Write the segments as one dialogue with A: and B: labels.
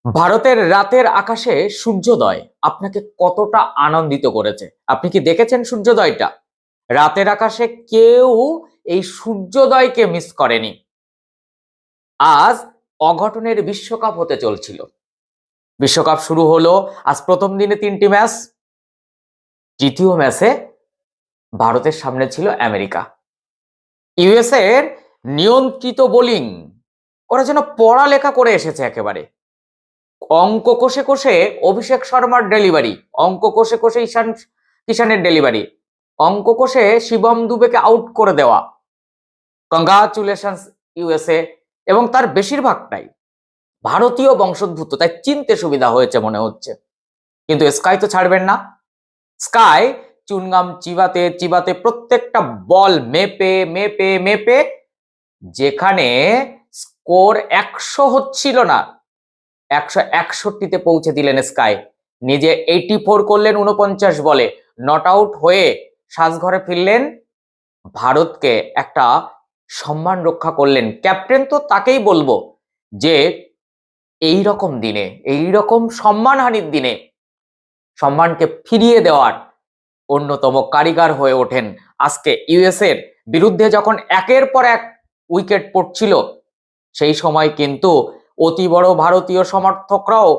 A: ভারতের রাতের আকাশে সূর্যোদয় আপনাকে কতটা আনন্দিত করেছে? আপনি কি দেখেছেন সূর্যোদয়টা? রাতের আকাশে কেউ এই সূর্যোদয়কে মিস করেনি। আজ অঘটনের বিশ্বকাপ হতে চলছিল। বিশ্বকাপ শুরু হলো। আজ প্রথম দিনে 3টি ম্যাচ। তৃতীয় ম্যাচে ভারতের সামনে ছিল আমেরিকা। ইউএসএ এর নিয়ন্ত্রিত বোলিং, ওরা যেন পড়ালেখা করে এসেছে একেবারে। অঙ্ক কষে কষে অভিষেক শর্মার ডেলিভারি, অঙ্ক কষে কষে ঈশান কিষানের ডেলিভারি, অঙ্ক কষে শিবম দুবেকে আউট করে দেওয়া। Congratulations USA. এবং তার বেশিরভাগটাই ভারতীয় বংশোদ্ভূত, তাই চিনতে সুবিধা হয়েছে মনে হচ্ছে। কিন্তু স্কাই তো ছাড়বেন না। স্কাই চুনগাম চিবাতে চিবাতে প্রত্যেকটা বল মেপে মেপে মেপে, যেখানে স্কোর 100 হচ্ছিল না, 161-তে পৌঁছে দিলেন স্কাই। নিজে 84 করলেন 49 বলে, নট আউট হয়ে সাজঘরে ফিরলেন। ভারতকে একটা সম্মান রক্ষা করলেন। ক্যাপ্টেন তো তাকেই বলবো যে এই রকম দিনে, এই রকম সম্মানহানির দিনে সম্মানকে ফিরিয়ে দেওয়ার অন্যতম কারিগর হয়ে ওঠেন। আজকে ইউএস এর বিরুদ্ধে যখন একের পর এক উইকেট পড়ছিল, সেই সময় কিন্তু অতি বড় ভারতীয় সমর্থকরাও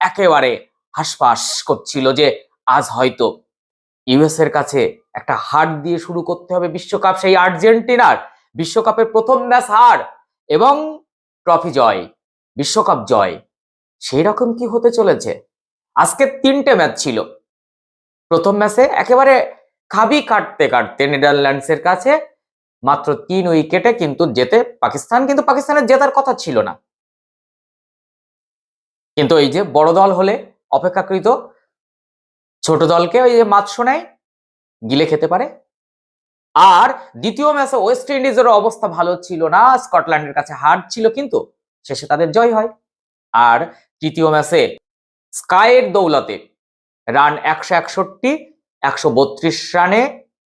A: একেবারে হাসপাস করছিল যে আজ হয়তো ইউএস এর কাছে একটা হার দিয়ে শুরু করতে হবে বিশ্বকাপ। সেই আর্জেন্টিনার বিশ্বকাপের প্রথম ম্যাচ হার এবং ট্রফি জয়, বিশ্বকাপ জয়, সেই রকম কি হতে চলেছে? আজকে 3টে ম্যাচ ছিল। প্রথম ম্যাচে একেবারে খাবি কাটতে কাটতে নেদারল্যান্ডসের কাছে মাত্র 3 উইকেটে কিন্তু জেতে পাকিস্তান। কিন্তু পাকিস্তানের জেতার কথা ছিল না, কিন্তু এই যে বড় দল হলে অপেক্ষাকৃত ছোট দলকে ওই যে মাতসোনায় গিলে খেতে পারে। আর দ্বিতীয় ম্যাচে ওয়েস্ট ইন্ডিজের অবস্থা ভালো ছিল না, স্কটল্যান্ডের কাছে হার ছিল, কিন্তু শেষে তাদের জয় হয়। আর তৃতীয় ম্যাচে স্কাইয়ের দৌলতে রান 161, 132 রানে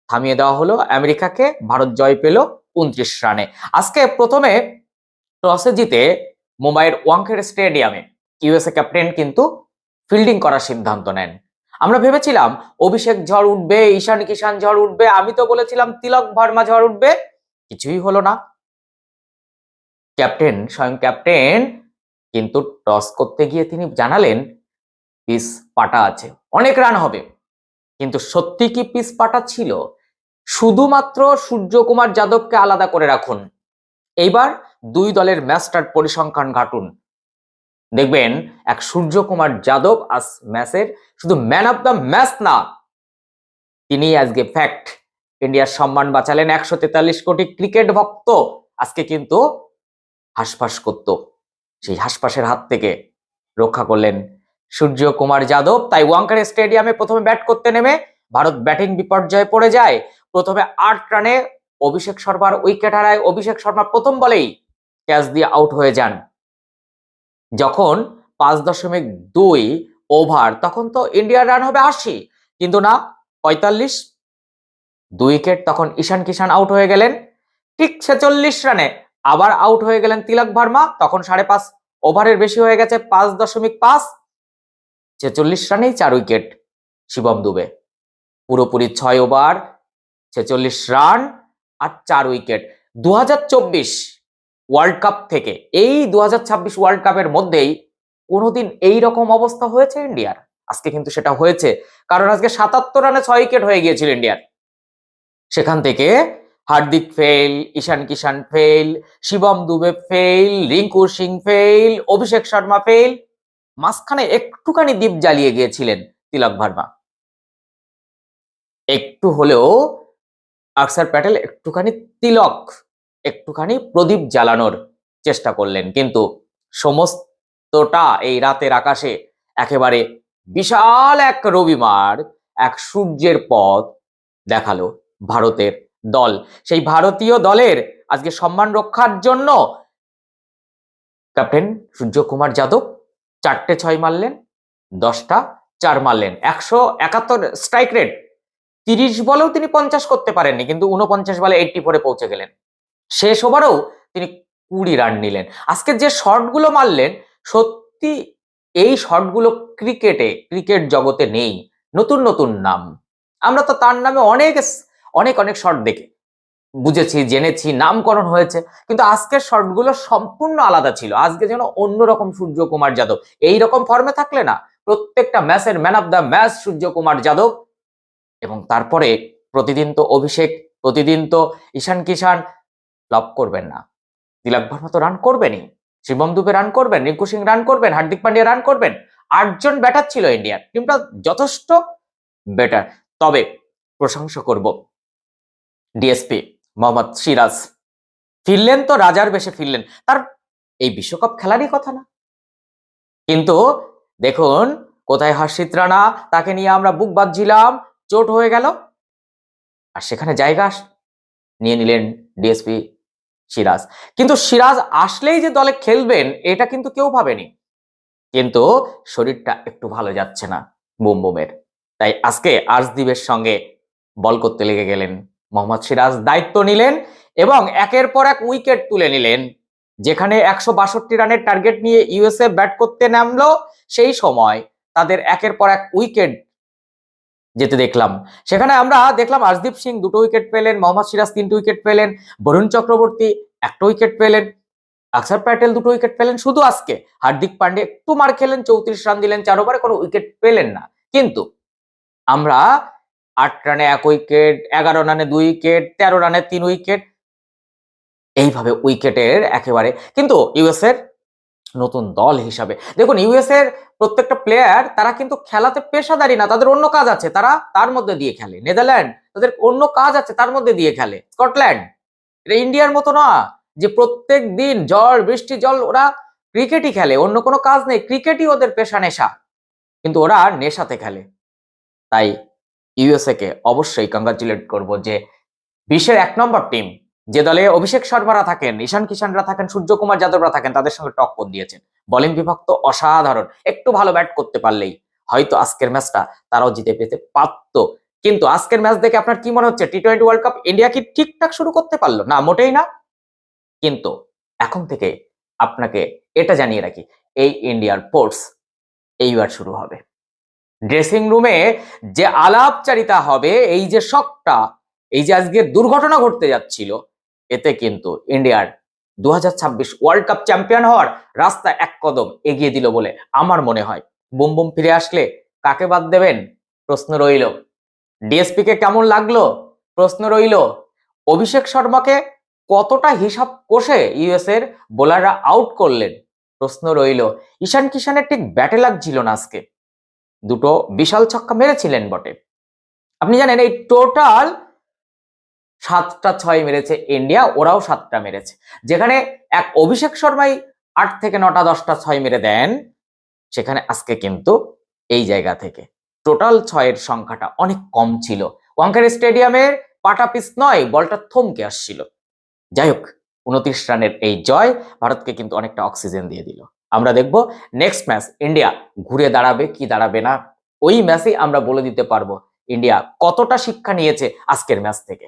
A: থামিয়ে দেওয়া হলো আমেরিকাকে। ভারত জয় পেল 29 রানে। আজকে প্রথমে টসে জিতে মুম্বাইয়ের ওয়াংখেড়ে স্টেডিয়ামে ইউএসএ ক্যাপ্টেন কিন্তু ফিল্ডিং করার সিদ্ধান্ত নেন। আমরা ভেবেছিলাম অভিষেক ঝড় উঠবে, ঈশান কিষান ঝড় উঠবে, আমি তো বলেছিলাম তিলক ভার্মা ঝড় উঠবে, কিছুই হলো না। ক্যাপ্টেন, স্বয়ং ক্যাপ্টেন কিন্তু টস করতে গিয়ে তিনি জানালেন পিচ পাটা আছে, অনেক রান হবে। কিন্তু সত্যি কি পিচ পাটা ছিল? শুধুমাত্র সূর্যকুমার যাদবকে আলাদা করে রাখুন, এইবার দুই দলের ম্যাচটার পরিসংখ্যান ঘাটুন, দেখবেন এক সূর্যকুমার যাদব আজ ম্যাচের শুধু ম্যান অফ দ্য ম্যাচ না, তিনি আজকে ফ্যাক্ট ইন্ডিয়ার সম্মান বাঁচালেন। 143 কোটি ক্রিকেট ভক্ত আজকে কিন্তু হাসপাস করত, সেই হাসপাসের হাত থেকে রক্ষা করলেন সূর্যকুমার যাদব। তাই ওয়াংখেড়ে স্টেডিয়ামে প্রথমে ব্যাট করতে নেমে ভারত ব্যাটিং বিপর্যয়ে পড়ে যায়। প্রথমে 8 রানে অভিষেক শর্মার উইকেট হারায়। অভিষেক শর্মা প্রথম বলেই ক্যাচ দিয়ে আউট হয়ে যান। যখন 5.2 ওভার, তখন তো ইন্ডিয়ার রান হবে 80, কিন্তু না, 45। 2 উইকেট, তখন ঈশান কিষান আউট হয়ে গেলেন। ঠিক 46 রানে আবার আউট হয়ে গেলেন তিলক ভার্মা, তখন 5.5 ওভারের বেশি হয়ে গেছে, 5.5। 46 রানেই 4 উইকেট শিবম দুবে। পুরোপুরি 6 ওভার, 46 রান আর 4 উইকেট। 2024 ওয়ার্ল্ড কাপ থেকে এই 2026 ওয়ার্ল্ড কাপের মধ্যেই কোনোদিন এই রকম অবস্থা হয়েছে ইন্ডিয়ার? আজকে কিন্তু সেটা হয়েছে, কারণ আজকে 77 রানে 6 উইকেট হয়ে গিয়েছিল ইন্ডিয়ার। সেখান থেকে Hardik fail, Ishan Kishan fail, Shivam Dube fail, Rinku Singh fail, Abhishek Sharma fail, মাঝখানে একটুখানি দ্বীপ জ্বালিয়ে গিয়েছিলেন তিলক ভার্মা। একটু হলেও অক্ষর প্যাটেল একটুখানি প্রদীপ জ্বালানোর চেষ্টা করলেন, কিন্তু সমস্তটা এই রাতের আকাশে একেবারে বিশাল এক রবিবার, এক সূর্যের পথ দেখালো ভারতের দল। সেই ভারতীয় দলের আজকে সম্মান রক্ষার জন্য ক্যাপ্টেন সূর্যকুমার যাদব 4টে 6 মারলেন, 10টা 4 মারলেন, 171 স্ট্রাইক রেট। 30 বলেও তিনি 50 করতে পারেননি, কিন্তু 49 বলে 84-এ পৌঁছে গেলেন। শেষ ওভারেও তিনি 20 রান নিলেন। আজকে যে শটগুলো মারলেন, সত্যি এই শটগুলো ক্রিকেট জগতে নেই, নতুন নতুন নাম। আমরা তো তার নামে অনেক অনেক অনেক শট দেখে বুঝেছি, জেনেছি, নামকরণ হয়েছে, কিন্তু আজকের শটগুলো সম্পূর্ণ আলাদা ছিল। আজকে যেন অন্যরকম সূর্যকুমার যাদব। এই রকম ফর্মে থাকলে না প্রত্যেকটা ম্যাচের man of the match Suryakumar Yadav. এবং তারপরে প্রতিদিন তো অভিষেক, প্রতিদিন তো ঈশান কিষান ফ্লপ করবেন না। তিলক ভার্মা তো রান করবেনই, শিবম দুবে রান করবেন, রিঙ্কু সিং রান করবেন, হার্দিক পান্ডিয়া রান করবেন। 8জন ব্যাটার ছিল ইন্ডিয়ার, টিমটা যথেষ্ট বেটার। তবে প্রশংসা করব ডিএসপি মোহাম্মদ সিরাজ। ফিরলেন তো রাজার বেশে ফিরলেন, তার এই বিশ্বকাপ খেলারই কথা না। কিন্তু দেখুন কোথায় হর্ষিত রানা, তাকে নিয়ে আমরা বুক বাঁধছিলাম, চোট হয়ে গেল, আর সেখানে জায়গা নিয়ে নিলেন ডিএসপি সিরাজ। কিন্তু সিরাজ আসলেই যে দলে খেলবেন এটা কিন্তু কেউ ভাবেনি। কিন্তু শরীরটা একটু ভালো যাচ্ছে না বুমবুমের, তাই আজকে আর্শদীপের সঙ্গে বল করতে লেগে গেলেন মোহাম্মদ সিরাজ। দায়িত্ব নিলেন এবং একের পর এক উইকেট তুলে নিলেন। যেখানে 162 রানের টার্গেট নিয়ে ইউএসএ ব্যাট করতে নামলো, সেই সময় তাদের একের পর এক উইকেট যেতে দেখলাম। সেখানে আমরা দেখলাম আর্শদীপ সিং 2টো উইকেট পেলেন, মোহাম্মদ সিরাজ 3টে উইকেট পেলেন, বরুণ চক্রবর্তী 1টা উইকেট পেলেন, অক্ষর প্যাটেল 2টো উইকেট পেলেন। শুধু আজকে হার্দিক পান্ডে একটু মার খেলেন, 34 রান দিলেন 4 ওভারে, কোনো উইকেট পেলেন না। কিন্তু আমরা 8 রানে 1 উইকেট, 11 রানে 2 উইকেট, 13 রানে 3 উইকেট, এইভাবে উইকেটের একেবারে। কিন্তু ইউএস এর নতুন দল হিসাবে দেখুন, ইউএস এর প্রত্যেকটা প্লেয়ার তারা কিন্তু খেলাতে পেশাদারি না, তাদের অন্য কাজ আছে, তারা তার মধ্যে দিয়ে খেলে। নেদারল্যান্ড তাদের অন্য কাজ আছে, তার মধ্যে দিয়ে খেলে। স্কটল্যান্ড এটা ইন্ডিয়ার মতো না যে প্রত্যেক দিন ঝড় বৃষ্টি জল ওরা ক্রিকেটই খেলে, অন্য কোনো কাজ নেই, ক্রিকেটই ওদের পেশা, নেশা, কিন্তু ওরা নেশাতে খেলে। তাই ইউএসএ কে অবশ্যই কংগ্রাচুলেট করব যে বিশ্বের 1 নম্বর টিম, যে দলে অভিষেক শর্মারা থাকেন, ঈশান কিষানরা থাকেন, সূর্যকুমার যাদবরা থাকেন, তাদের সঙ্গে টক্কর দিয়েছেন। বোলিং বিভাগ তো অসাধারণ, একটু ভালো ব্যাট করতে পারলেই হয়তো আজকের ম্যাচটা তারাও জিতে পেতে পারতো। কিন্তু আজকের ম্যাচ দেখে আপনার কি মনে হচ্ছে, টি-20 ওয়ার্ল্ড কাপ ইন্ডিয়া কি ঠিকঠাক শুরু করতে পারলো? না, মোটেই না। কিন্তু এখন থেকে আপনাকে এটা জানিয়ে রাখি, এই ইন্ডিয়ার পোর্টস এইবার শুরু হবে। ড্রেসিং রুমে যে আলাপচারিতা হবে, এই যে শকটা, এই যে আজকে দুর্ঘটনা ঘটতে যাচ্ছিল, এতে কিন্তু ইন্ডিয়ার 2026 ওয়ার্ল্ড কাপ চ্যাম্পিয়ন হওয়ার রাস্তা এক কদম এগিয়ে দিল বলে আমার মনে হয়। বুম বুম ফিরে আসলে কাকে বাদ দেবেন প্রশ্ন রইল। ডিএসপি কে কেমন লাগলো প্রশ্ন রইল। অভিষেক শর্মাকে কতটা হিসাব কষে ইউএস এর বোলাররা আউট করলেন প্রশ্ন রইল। ঈশান কিষানের ঠিক ব্যাটে লাগছিল না আজকে, 2টো বিশাল ছক্কা মেরেছিলেন বটে। আপনি জানেন এই টোটাল 7টা 6 মেরেছে ইন্ডিয়া, ওরাও 7টা মেরেছে। যেখানে এক অভিষেক শর্মাই 8 থেকে 9টা 10টা 6 মেরে দেন, সেখানে আজকে কিন্তু এই জায়গা থেকে টোটাল 6-এর সংখ্যাটা অনেক কম ছিল। ওয়াংখেড়ে স্টেডিয়ামের পাটা পিস নয়, বলটা থমকে আসছিল। যাই হোক, 29 রানের এই জয় ভারতকে কিন্তু অনেকটা অক্সিজেন দিয়ে দিল। আমরা দেখব নেক্সট ম্যাচ ইন্ডিয়া ঘুরে দাঁড়াবে কি দাঁড়াবে না, ওই ম্যাচেই আমরা বলে দিতে পারবো ইন্ডিয়া কতটা শিক্ষা নিয়েছে আজকের ম্যাচ থেকে।